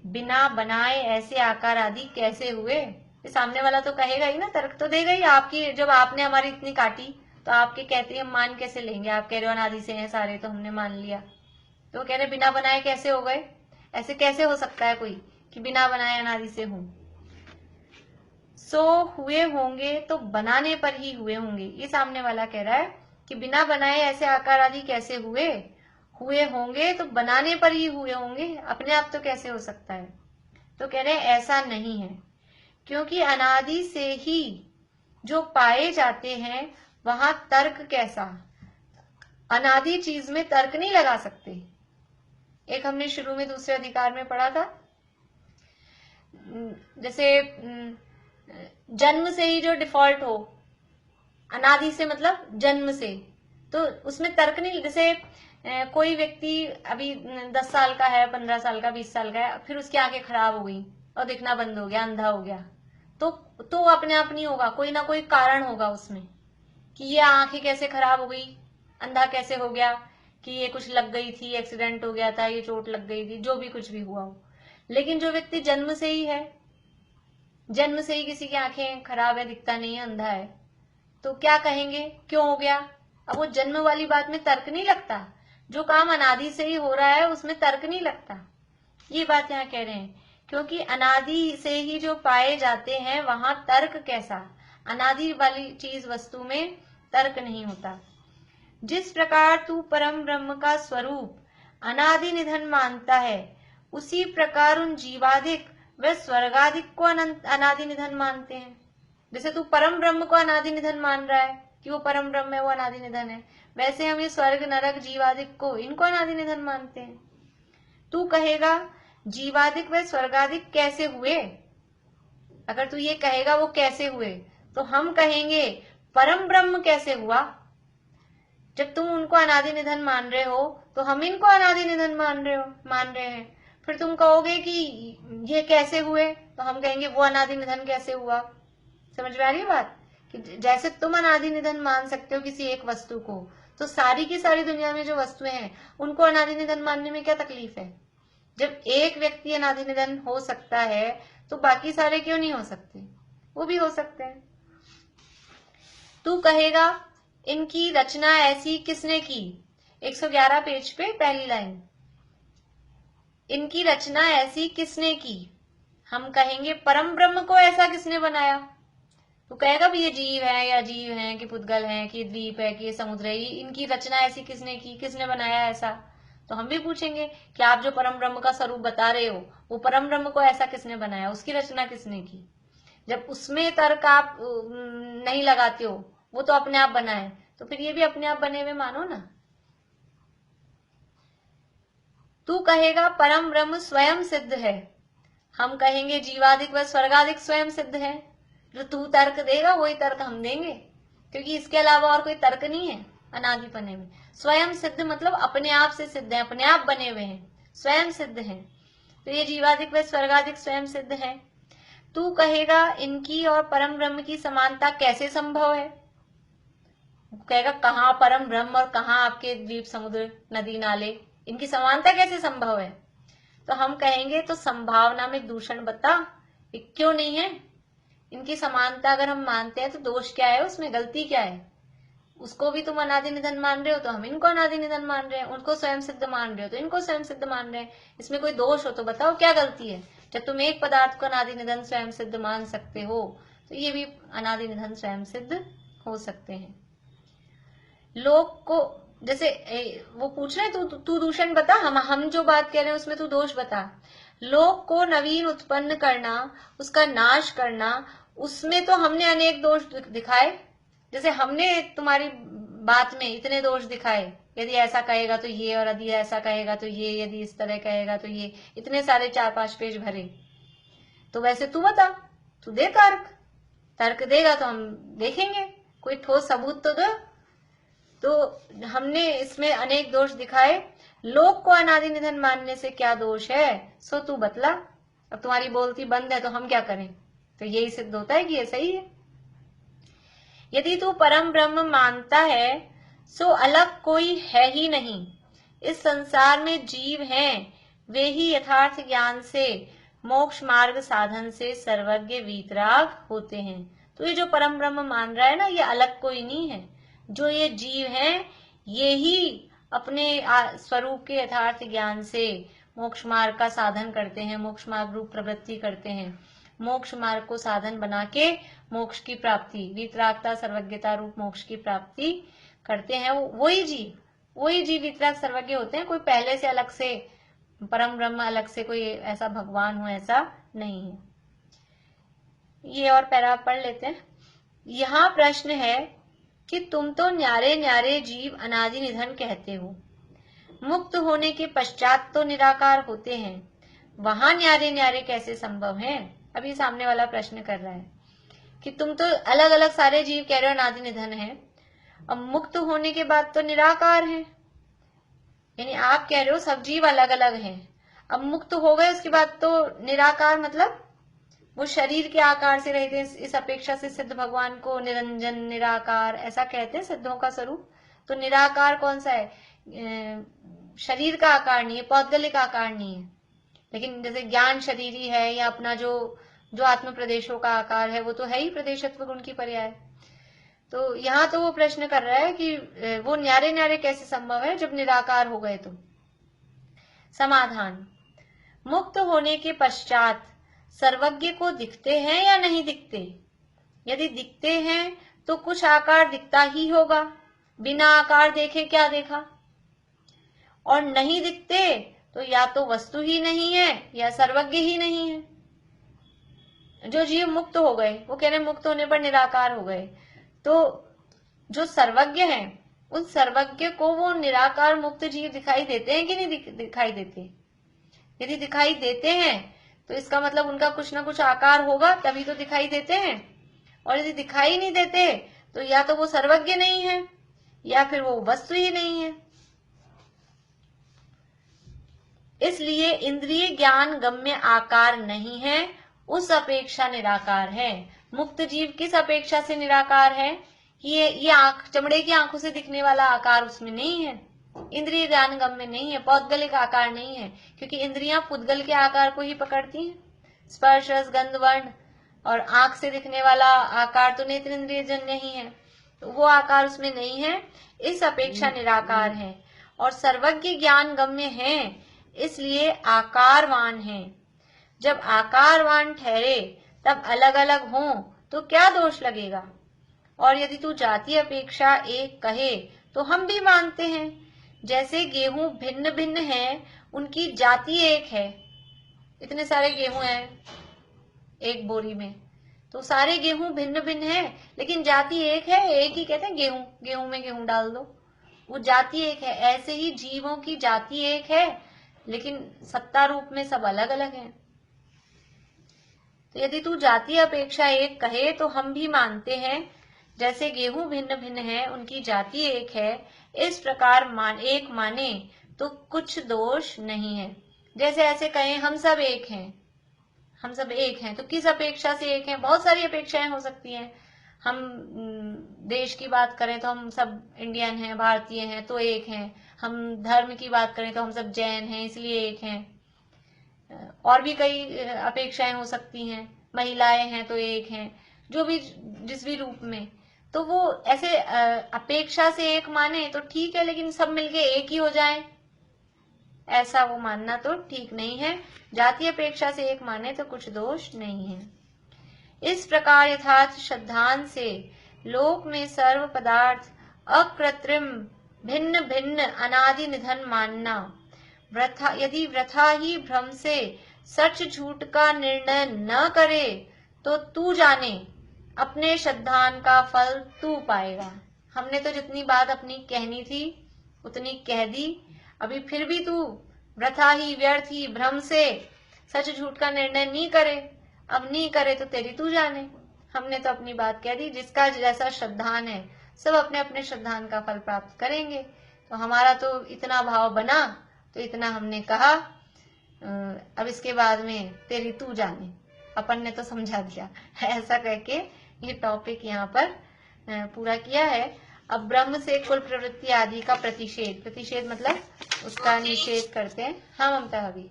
A: बिना बनाए ऐसे आकार आदि कैसे हुए? सामने वाला तो कहेगा ही ना, तर्क तो देगा ही। आपकी जब आपने हमारी इतनी काटी तो आपके कहते हम मान कैसे लेंगे? आप कह रहे हो अनादि से हैं सारे, तो हमने मान लिया। तो कह रहे बिना बनाए कैसे हो गए? ऐसे कैसे हो सकता है कोई कि बिना बनाए अनादि से हो? सो हुए होंगे तो बनाने पर ही हुए होंगे। ये सामने वाला कह रहा है कि बिना बनाए ऐसे आकार आदि कैसे हुए, हुए होंगे तो बनाने पर ही हुए होंगे, अपने आप तो कैसे हो सकता है। तो कह रहे हैं ऐसा नहीं है, क्योंकि अनादि से ही जो पाए जाते हैं वहां तर्क कैसा। अनादि चीज में तर्क नहीं लगा सकते। एक हमने शुरू में दूसरे अधिकार में पढ़ा था, जैसे जन्म से ही जो डिफॉल्ट हो, अनादि से मतलब जन्म से, तो उसमें तर्क नहीं। जैसे कोई व्यक्ति अभी 10 साल का है, 15 साल का, 20 साल का है, फिर उसकी आंखें खराब हो गई और दिखना बंद हो गया, अंधा हो गया, तो अपने आप नहीं होगा, कोई ना कोई कारण होगा उसमें कि ये आंखें कैसे खराब हो गई, अंधा कैसे हो गया, कि ये कुछ लग गई थी, एक्सीडेंट हो गया था, ये चोट लग गई थी, जो भी कुछ भी हुआ हो। लेकिन जो व्यक्ति जन्म से ही है, जन्म से ही किसी की आंखें खराब है, दिखता नहीं है, अंधा है, तो क्या कहेंगे, क्यों हो गया। अब वो जन्म वाली बात में तर्क नहीं लगता, जो काम अनादि से ही हो रहा है उसमें तर्क नहीं लगता। ये बात यहाँ कह रहे हैं, क्योंकि अनादि से ही जो पाए जाते हैं वहां तर्क कैसा। अनादि वाली चीज वस्तु में तर्क नहीं होता। जिस प्रकार तू परम ब्रह्म का स्वरूप अनादि निधन मानता है, उसी प्रकार उन जीवादिक व स्वर्गादिक को अनादि निधन मानते हैं। जैसे तू परम ब्रह्म को अनादि निधन मान रहा है कि वो परम ब्रह्म है, वो अनादि निधन है, वैसे हम ये स्वर्ग नरक जीवादिक को, इनको अनादि निधन मानते हैं। तू कहेगा जीवादिक व स्वर्गादिक कैसे हुए। अगर तू ये कहेगा वो कैसे हुए, तो हम कहेंगे परम ब्रह्म कैसे हुआ। जब तुम उनको अनादि निधन मान रहे हो तो हम इनको अनादि निधन मान रहे हैं। फिर तुम कहोगे कि ये कैसे हुए, तो हम कहेंगे वो अनादि निधन कैसे हुआ। समझ में आ रही है बात, कि जैसे तुम अनादि निधन मान सकते हो किसी एक वस्तु को, तो सारी की सारी दुनिया में जो वस्तुएं हैं उनको अनादि निधन मानने में क्या तकलीफ है। जब एक व्यक्ति अनादि निधन हो सकता है तो बाकी सारे क्यों नहीं हो सकते, वो भी हो सकते हैं। तू कहेगा इनकी रचना ऐसी किसने की। 111 पेज पे पहली लाइन, इनकी रचना ऐसी किसने की। हम कहेंगे परम ब्रह्म को ऐसा किसने बनाया। तो कहेगा भी ये जीव है या जीव है कि पुद्गल है कि द्वीप है कि समुद्र है, इनकी रचना ऐसी किसने की, किसने बनाया ऐसा। तो हम भी पूछेंगे कि आप जो परम ब्रह्म का स्वरूप बता रहे हो, वो परम ब्रह्म को ऐसा किसने बनाया, उसकी रचना किसने की। जब उसमें तर्क आप नहीं लगाते हो, वो तो अपने आप बना है, तो फिर ये भी अपने आप बने हुए मानो ना। तू कहेगा परम ब्रह्म स्वयं सिद्ध है। हम कहेंगे जीवादिक व स्वर्गादिक स्वयं सिद्ध है। जो तू तर्क देगा वही तर्क हम देंगे, क्योंकि इसके अलावा और कोई तर्क नहीं है अनादिपने में। स्वयं सिद्ध मतलब अपने आप से सिद्ध है, अपने आप बने हुए हैं, स्वयं सिद्ध है। तो ये जीवादिक व स्वर्गादिक स्वयं सिद्ध है। तू कहेगा इनकी और परम ब्रह्म की समानता कैसे संभव है। कहेगा कहाँ परम ब्रह्म और कहाँ आपके द्वीप समुद्र नदी नाले, इनकी समानता कैसे संभव है। तो हम कहेंगे तो संभावना में दूषण बता, क्यों नहीं है। इनकी समानता अगर हम मानते हैं तो दोष क्या है, उसमें गलती क्या है। उसको भी तुम अनादि निधन मान रहे हो तो हम इनको अनादि निधन मान रहे हैं, उनको स्वयं सिद्ध मान रहे हो तो इनको स्वयं सिद्ध मान रहे हैं। इसमें कोई दोष हो तो बताओ क्या गलती है। जब तुम एक पदार्थ को अनादि निधन स्वयं सिद्ध मान सकते हो तो ये भी अनादि निधन स्वयं सिद्ध हो सकते हैं। लोग को जैसे वो पूछ रहे तू दूषण बता, हम जो बात कह रहे हैं उसमें तू दोष बता। लोक को नवीन उत्पन्न करना, उसका नाश करना, उसमें तो हमने अनेक दोष दिखाए। जैसे हमने तुम्हारी बात में इतने दोष दिखाए, यदि ऐसा कहेगा तो ये, और यदि ऐसा कहेगा तो ये, यदि इस तरह कहेगा तो ये, इतने सारे 4-5 पेज भरे। तो वैसे तू बता, तू दे तर्क देगा तो हम देखेंगे, कोई ठोस सबूत तो दो। तो हमने इसमें अनेक दोष दिखाए, लोक को अनादि निधन मानने से क्या दोष है, सो तू बतला। अब तुम्हारी बोलती बंद है तो हम क्या करें। तो यही सिद्ध होता है कि ये सही है। यदि तू परम ब्रह्म मानता है सो अलग कोई है ही नहीं। इस संसार में जीव हैं, वे ही यथार्थ ज्ञान से मोक्ष मार्ग साधन से सर्वज्ञ वीतराग होते हैं। तो ये जो परम ब्रह्म मान रहा है ना, ये अलग कोई नहीं है। जो ये जीव हैं ये ही अपने स्वरूप के यथार्थ ज्ञान से मोक्ष मार्ग का साधन करते हैं, मोक्ष मार्ग रूप प्रवृत्ति करते हैं, मोक्ष मार्ग को साधन बना के मोक्ष की प्राप्ति, वीतरागता सर्वज्ञता रूप मोक्ष की प्राप्ति करते हैं। वही जीव वही जीव वितराग सर्वज्ञ होते हैं। कोई पहले से अलग से परम ब्रह्म अलग से कोई ऐसा भगवान हो, ऐसा नहीं है। ये और पैरा पढ़ लेते हैं। यहाँ प्रश्न है कि तुम तो न्यारे न्यारे जीव अनादि निधन कहते हो, मुक्त होने के पश्चात तो निराकार होते हैं, वहां न्यारे न्यारे कैसे संभव है? अभी सामने वाला प्रश्न कर रहा है कि तुम तो अलग अलग सारे जीव कह रहे हो अनादि निधन है, अब मुक्त होने के बाद तो निराकार है। यानी आप कह रहे हो सब जीव अलग अलग हैं, अब मुक्त हो गए उसके बाद तो निराकार, मतलब वो शरीर के आकार से रहते हैं। इस अपेक्षा से सिद्ध भगवान को निरंजन निराकार ऐसा कहते हैं सिद्धों का स्वरूप। तो निराकार कौन सा है? शरीर का आकार नहीं है, पौद्गलिक आकार नहीं है। लेकिन जैसे ज्ञान शरीरी है, या अपना जो जो आत्म प्रदेशों का आकार है वो तो है ही प्रदेशत्व गुण की पर्याय। तो यहाँ तो वो प्रश्न कर रहा है कि वो न्यारे न्यारे कैसे संभव है जब निराकार हो गए तो। समाधान, मुक्त होने के पश्चात सर्वज्ञ को दिखते हैं या नहीं दिखते? यदि दिखते हैं तो कुछ आकार दिखता ही होगा, बिना आकार देखे क्या देखा? और नहीं दिखते तो या तो वस्तु ही नहीं है या सर्वज्ञ ही नहीं है। जो जीव मुक्त हो गए, वो कह रहे मुक्त होने पर निराकार हो गए, तो जो सर्वज्ञ है उन सर्वज्ञ को वो निराकार मुक्त जीव दिखाई देते हैं कि नहीं दिखाई देते? यदि दिखाई देते हैं तो इसका मतलब उनका कुछ ना कुछ आकार होगा, तभी तो दिखाई देते हैं। और यदि दिखाई नहीं देते तो या तो वो सर्वज्ञ नहीं है या फिर वो वस्तु ही नहीं है। इसलिए इंद्रिय ज्ञान गम्य आकार नहीं है, उस अपेक्षा निराकार है। मुक्त जीव किस अपेक्षा से निराकार है कि ये आंख, चमड़े की आंखों से दिखने वाला आकार उसमें नहीं है, इंद्रिय ज्ञान गम्य नहीं है, पौद्गलिक आकार नहीं है, क्योंकि इंद्रियां पुद्गल के आकार को ही पकड़ती हैं। स्पर्श रस गंध वर्ण, और आंख से दिखने वाला आकार तो नेत्र इंद्रिय जन्य ही है, तो वो आकार उसमें नहीं है, इस अपेक्षा निराकार है। और सर्वज्ञ ज्ञान गम्य है, इसलिए आकारवान है। जब आकारवान ठहरे तब अलग अलग हों तो क्या दोष लगेगा? और यदि तू जाति अपेक्षा एक कहे तो हम भी मानते हैं। जैसे गेहूं भिन्न भिन्न है, उनकी जाति एक है। इतने सारे गेहूं हैं एक बोरी में, तो सारे गेहूं भिन्न भिन्न है लेकिन जाति एक है, एक ही कहते हैं गेहूं, गेहूं में गेहूं डाल दो, वो जाति एक है। ऐसे ही जीवों की जाति एक है लेकिन सत्ता रूप में सब अलग अलग हैं। तो यदि तू जाति अपेक्षा एक कहे तो हम भी मानते हैं। जैसे गेहूं भिन्न भिन्न है, उनकी जाति एक है, इस प्रकार एक माने तो कुछ दोष नहीं है। जैसे ऐसे कहें हम सब एक हैं, हम सब एक हैं, तो किस अपेक्षा से एक हैं? बहुत सारी अपेक्षाएं हो सकती हैं। हम देश की बात करें तो हम सब इंडियन हैं, भारतीय हैं तो एक हैं। हम धर्म की बात करें तो हम सब जैन हैं इसलिए एक हैं। और भी कई अपेक्षाएं हो सकती हैं, महिलाएं हैं तो एक हैं, जो भी जिस भी रूप में। तो वो ऐसे अपेक्षा से एक माने तो ठीक है, लेकिन सब मिलके एक ही हो जाए ऐसा वो मानना तो ठीक नहीं है। जाति अपेक्षा से एक माने तो कुछ दोष नहीं है। इस प्रकार यथार्थ श्रद्धान से लोक में सर्व पदार्थ अकृत्रिम भिन्न भिन्न अनादि निधन मानना, वृथा यदि वृथा ही भ्रम से सच झूठ का निर्णय न करे तो तू जाने अपने श्रद्धान का फल तू पाएगा। हमने तो जितनी बात अपनी कहनी थी उतनी कह दी, अभी फिर भी तू वृथा ही व्यर्थ ही भ्रम से सच झूठ का निर्णय नहीं करे, अब नहीं करे तो तेरी तू जाने। हमने तो अपनी बात कह दी, जिसका जैसा श्रद्धान है सब अपने अपने श्रद्धान का फल प्राप्त करेंगे। तो हमारा तो इतना भाव बना तो इतना हमने कहा, अब इसके बाद में तेरी तू जाने, अपन ने तो समझा दिया। ऐसा करके ये टॉपिक यहाँ पर पूरा किया है। अब ब्रह्म से कुल प्रवृत्ति आदि का प्रतिषेध, प्रतिषेध मतलब उसका निषेध करते हैं। हाँ ममता अभी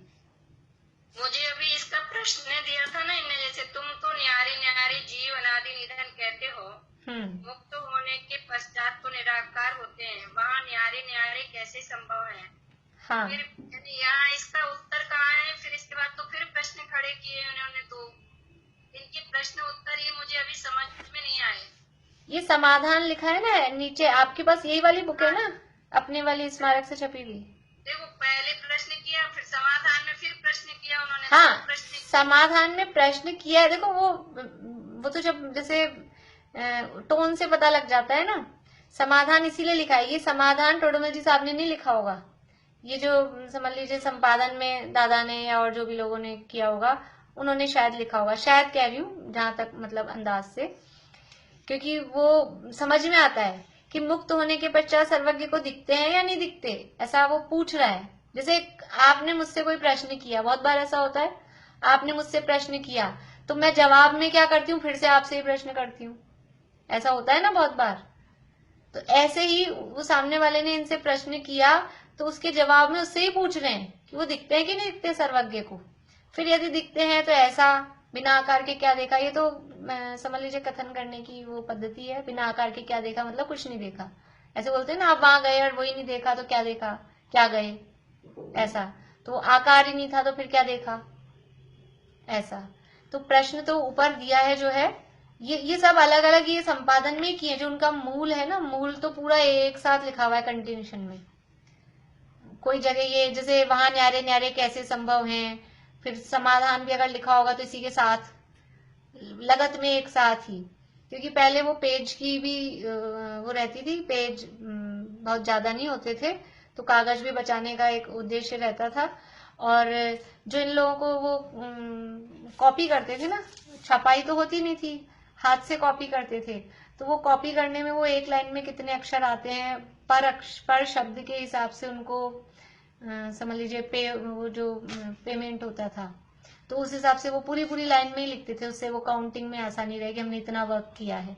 B: मुझे अभी इसका प्रश्न दिया था ना इनने, जैसे तुम तो न्यारे न्यारे जीव अनादि निधन कहते हो, मुक्त होने के पश्चात तो निराकार होते हैं, वहाँ न्यारे न्यारे कैसे संभव है?
A: हाँ,
B: फिर यहाँ इसका उत्तर कहाँ है? फिर इसके बाद तो फिर प्रश्न खड़े किए उन्होंने, तो इनके प्रश्न उत्तर ये मुझे अभी समझ में नहीं आए।
A: ये समाधान लिखा है ना नीचे, आपके पास यही वाली बुक है ना? अपने वाली स्मारक से छपी हुई।
B: देखो पहले प्रश्न किया, फिर समाधान में फिर प्रश्न किया उन्होंने।
A: हाँ,
B: प्रश्न
A: समाधान में प्रश्न किया है। देखो वो तो जब जैसे टोन से पता लग जाता है ना। समाधान इसीलिए लिखा है, ये समाधान टोडरमल जी साहब ने नहीं लिखा होगा, ये जो समझ लीजिए संपादन में दादा ने या और जो भी लोगों ने किया होगा उन्होंने शायद लिखा होगा, शायद कह रही हूँ जहां तक मतलब अंदाज से, क्योंकि वो समझ में आता है कि मुक्त होने के पश्चात सर्वज्ञ को दिखते हैं या नहीं दिखते, ऐसा वो पूछ रहा है। जैसे आपने मुझसे कोई प्रश्न किया, बहुत बार ऐसा होता है, आपने मुझसे प्रश्न किया तो मैं जवाब में क्या करती हूँ, फिर से आपसे ही प्रश्न करती हूँ, ऐसा होता है ना बहुत बार। तो ऐसे ही वो सामने वाले ने इनसे प्रश्न किया तो उसके जवाब में उससे ही पूछ रहे हैं कि वो दिखते हैं कि नहीं दिखते सर्वज्ञ को। फिर यदि दिखते हैं तो ऐसा, बिना आकार के क्या देखा, ये तो समझ लीजिए कथन करने की वो पद्धति है। बिना आकार के क्या देखा मतलब कुछ नहीं देखा। ऐसे बोलते हैं ना, आप वहां गए और वही नहीं देखा तो क्या देखा, क्या गए, ऐसा। तो आकार ही नहीं था तो फिर क्या देखा, ऐसा। तो प्रश्न तो ऊपर दिया है जो है, ये सब अलग अलग ये संपादन में किए, जो उनका मूल है ना, मूल तो पूरा एक साथ लिखा हुआ है कंटिन्यूशन में। कोई जगह ये जैसे वहां न्यारे न्यारे कैसे संभव हैं, फिर समाधान भी अगर लिखा होगा तो इसी के साथ लगत में एक साथ ही, क्योंकि पहले वो पेज की भी वो रहती थी, पेज बहुत ज्यादा नहीं होते थे तो कागज भी बचाने का एक उद्देश्य रहता था। और जो इन लोगों को वो कॉपी करते थे ना, छपाई तो होती नहीं थी, हाथ से कॉपी करते थे, तो वो कॉपी करने में वो एक लाइन में कितने अक्षर आते हैं पर शब्द के हिसाब से उनको समझ लीजिए वो जो पेमेंट होता था, तो उस हिसाब से वो पूरी पूरी लाइन में ही लिखते थे, उससे वो काउंटिंग में आसानी रहेगी, हमने इतना वर्क किया है।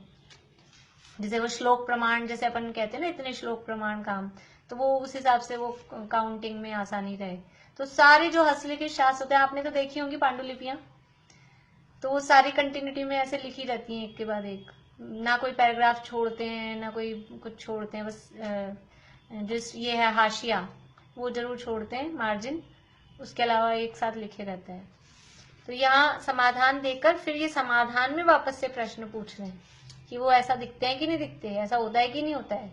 A: जैसे वो श्लोक प्रमाण जैसे अपन कहते हैं ना, इतने श्लोक प्रमाण काम, तो वो उस हिसाब से वो काउंटिंग में आसानी रहे। तो सारे जो हस्तलिखित शास्त्र होते हैं, आपने तो देखी होंगी पांडुलिपियां, तो वो सारी कंटिन्यूटी में ऐसे लिखी रहती हैं एक के बाद एक, ना कोई पैराग्राफ छोड़ते हैं ना कोई कुछ छोड़ते हैं, बस जिस ये है हाशिया वो जरूर छोड़ते हैं, मार्जिन, उसके अलावा एक साथ लिखे रहता है। तो यहाँ समाधान देकर फिर ये समाधान में वापस से प्रश्न पूछ रहे हैं कि वो ऐसा दिखते हैं कि नहीं दिखते, ऐसा होता है कि नहीं होता है,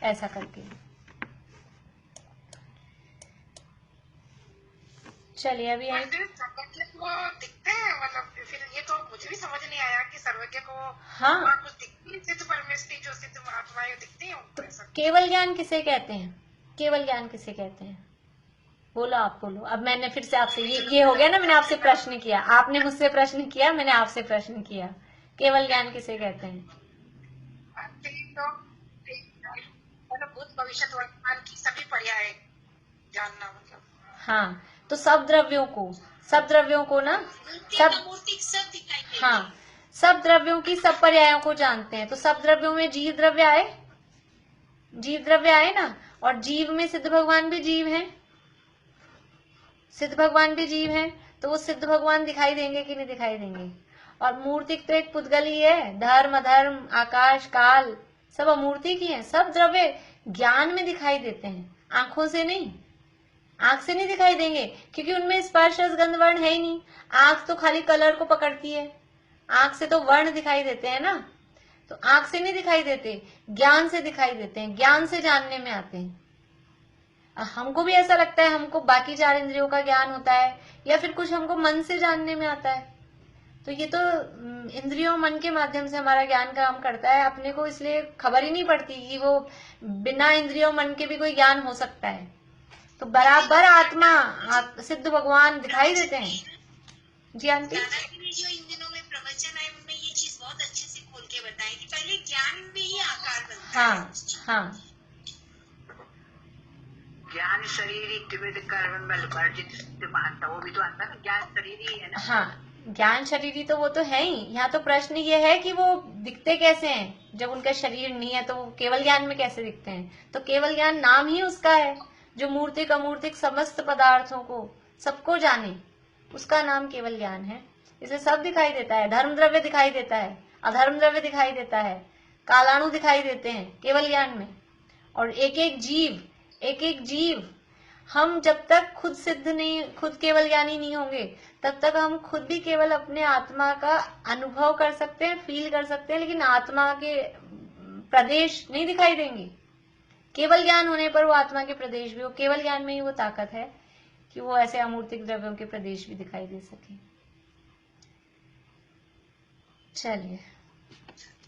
A: ऐसा करके। चलिए अभी
B: दिखते हैं, मतलब फिर ये तो मुझे भी समझ नहीं आया कि सर्वज्ञ को
A: हाँ
B: कुछ दिखती, सिद्ध परमेष्टि जो सिद्ध महात्माएं दिखती हैं उनको।
A: तो केवल ज्ञान किसे कहते हैं, केवल ज्ञान किसे कहते हैं, बोलो आप बोलो। अब मैंने फिर से आपसे ये हो गया ना, मैंने आपसे प्रश्न किया, आपने मुझसे प्रश्न किया, मैंने आपसे प्रश्न किया, केवल ज्ञान किसे कहते हैं?
B: तो भूत भविष्य वर्तमान की सभी पर्याय जानना, मतलब
A: हाँ, तो सब द्रव्यों को ना, सब
B: दिखाई,
A: हाँ, सब द्रव्यों की सब पर्यायों को जानते हैं। तो सब द्रव्यों में जीव द्रव्य आए, जीव द्रव्य आए ना, और जीव में सिद्ध भगवान भी जीव हैं, सिद्ध भगवान भी जीव हैं, तो वो सिद्ध भगवान दिखाई देंगे कि नहीं दिखाई देंगे। और मूर्तिक तो एक पुद्गल ही है, धर्म अधर्म आकाश काल सब अमूर्ति की है। सब द्रव्य ज्ञान में दिखाई देते हैं, आंखों से नहीं, आंख से नहीं दिखाई देंगे, क्योंकि उनमें स्पर्श रस गंध वर्ण है ही नहीं। आंख तो खाली कलर को पकड़ती है, आंख से तो वर्ण दिखाई देते हैं ना, तो आंख से नहीं दिखाई देते, ज्ञान से दिखाई देते हैं, ज्ञान से जानने में आते हैं। हमको भी ऐसा लगता है, हमको बाकी 4 इंद्रियों का ज्ञान होता है, या फिर कुछ हमको मन से जानने में आता है, तो ये तो इंद्रियों मन के माध्यम से हमारा ज्ञान काम करता है, अपने को इसलिए खबर ही नहीं पड़ती कि वो बिना इंद्रियों मन के भी कोई ज्ञान हो सकता है। तो बराबर आत्मा सिद्ध भगवान दिखाई देते हैं। जी आंटी,
B: जो इन दिनों में प्रवचन है उनमें ये चीज बहुत अच्छे से खोल के बताई कि पहले ज्ञान में ही आकार बनता है।
A: हाँ,
B: ज्ञान शरीर कर्म वर्जित महानता, वो भी तो आता है, ज्ञान शरीर ही है ना।
A: हाँ, ज्ञान शरीरी तो वो तो है ही। यहाँ तो प्रश्न ये है कि वो दिखते कैसे हैं, जब उनका शरीर नहीं है तो वो केवल ज्ञान में कैसे दिखते हैं। तो केवल ज्ञान नाम ही उसका है, जो मूर्तिक अमूर्तिक समस्त पदार्थों को सबको जाने, उसका नाम केवल ज्ञान है। इसे सब दिखाई देता है, धर्म द्रव्य दिखाई देता है, अधर्म द्रव्य दिखाई देता है, कालाणु दिखाई देते हैं केवल ज्ञान में। और एक एक जीव हम जब तक खुद सिद्ध नहीं, खुद केवल ज्ञानी नहीं होंगे, तब तक हम खुद भी केवल अपने आत्मा का अनुभव कर सकते हैं, फील कर सकते हैं, लेकिन आत्मा के प्रदेश नहीं दिखाई देंगे। केवल ज्ञान होने पर वो आत्मा के प्रदेश भी हो, केवल ज्ञान में ही वो ताकत है कि वो ऐसे अमूर्तिक द्रव्यों के प्रदेश भी दिखाई दे सके। चलिए,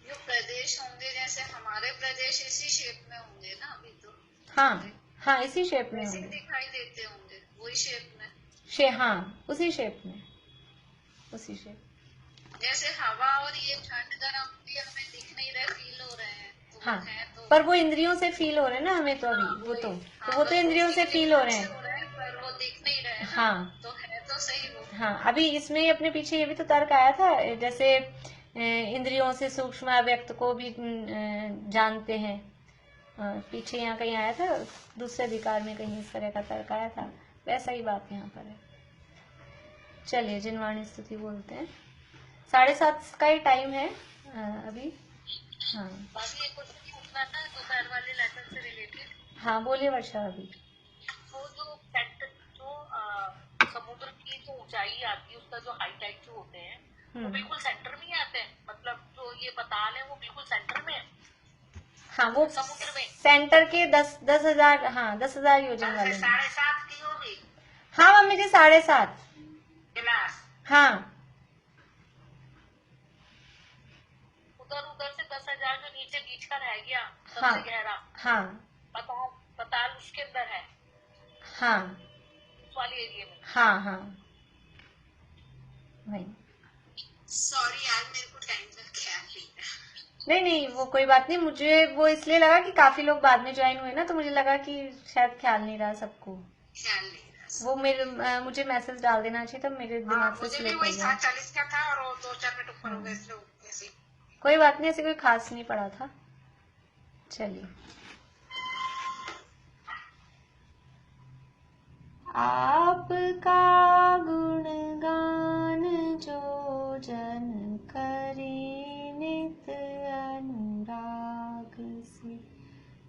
B: जो प्रदेश होंगे जैसे हमारे प्रदेश इसी शेप में होंगे ना अभी तो।
A: हाँ हाँ, इसी शेप में
B: वैसे
A: होंगे,
B: दिखाई देते होंगे वही शेप में।
A: हाँ उसी शेप में, उसी शेप।
B: जैसे हवा और ये ठंड गर्म भी हमें दिख नहीं रहे, फील हो रहे हैं तो
A: हाँ
B: है तो,
A: पर वो इंद्रियों से फील हो रहे हैं ना हमें तो अभी।
B: हाँ,
A: वो तो
B: हाँ,
A: वो तो इंद्रियों से फील हो रहे हैं,
B: पर वो दिख नहीं रहे हैं।
A: हाँ
B: तो है तो सही वो।
A: हाँ। अभी इसमें अपने पीछे ये भी तो तर्क आया था, जैसे इंद्रियों से सूक्ष्म अव्यक्त को भी जानते हैं। पीछे यहाँ कहीं आया था, दूसरे अधिकार में कहीं इस तरह का तर्क आया था, वैसा ही बात यहाँ पर है। चलिए, जिनवाणी स्तुति बोलते हैं। 7:30 का ही टाइम है अभी। हाँ
B: बाकी कुछ पूछना था दोपहर वाले लेसन से रिलेटेड।
A: हाँ बोलिए वर्षा। अभी
B: वो जो समुद्र की जो ऊंचाई आती है, उसका जो हाई टाइड जो होते हैं वो बिल्कुल सेंटर में ही आते हैं, मतलब जो ये पताल है वो बिल्कुल सेंटर में है।
A: हाँ, वो समुद्र में सेंटर के 10,000, हाँ 10,000 योजन वाले।
B: 7:30 की होगी।
A: हाँ मम्मी जी, 7:30। हाँ,
B: उधर से 10,000 जो नीचे बीच का रह गया सबसे
A: हाँ
B: गहरा,
A: हाँ
B: पताल उसके अंदर है,
A: हाँ
B: उस वाले एरिया में।
A: हाँ हाँ वही।
B: सॉरी यार, मेरे को टाइम का ख्याल
A: नहीं नहीं, वो कोई बात नहीं। मुझे वो इसलिए लगा कि काफी लोग बाद में ज्वाइन हुए ना, तो मुझे लगा कि शायद ख्याल नहीं रहा सबको। वो मुझे मैसेज डाल देना चाहिए, तब मेरे दिमाग से स्लिप हो गया।
B: 7:40 का था और 2-4 मिनट ऊपर हो गए।
A: कोई बात नहीं, ऐसे कोई खास नहीं पड़ा था। चलिए, आपका गुणगान जो जन करे नित अनुराग से,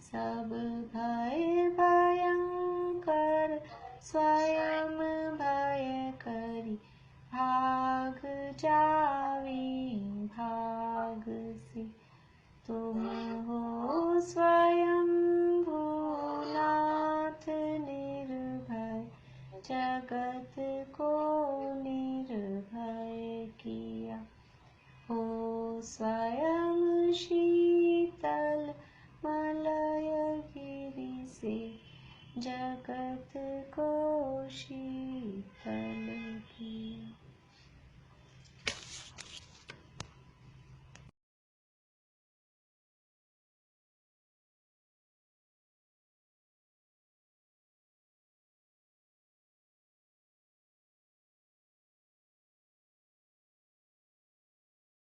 A: सब भय भयंकर स्वयं भय करी भाग जावे भाग से। तुम हो स्वयं भूनाथ निर्भय, जगत को निर्भय किया। हो स्वयं शीतल मलय गिरि से, जगत को शीतल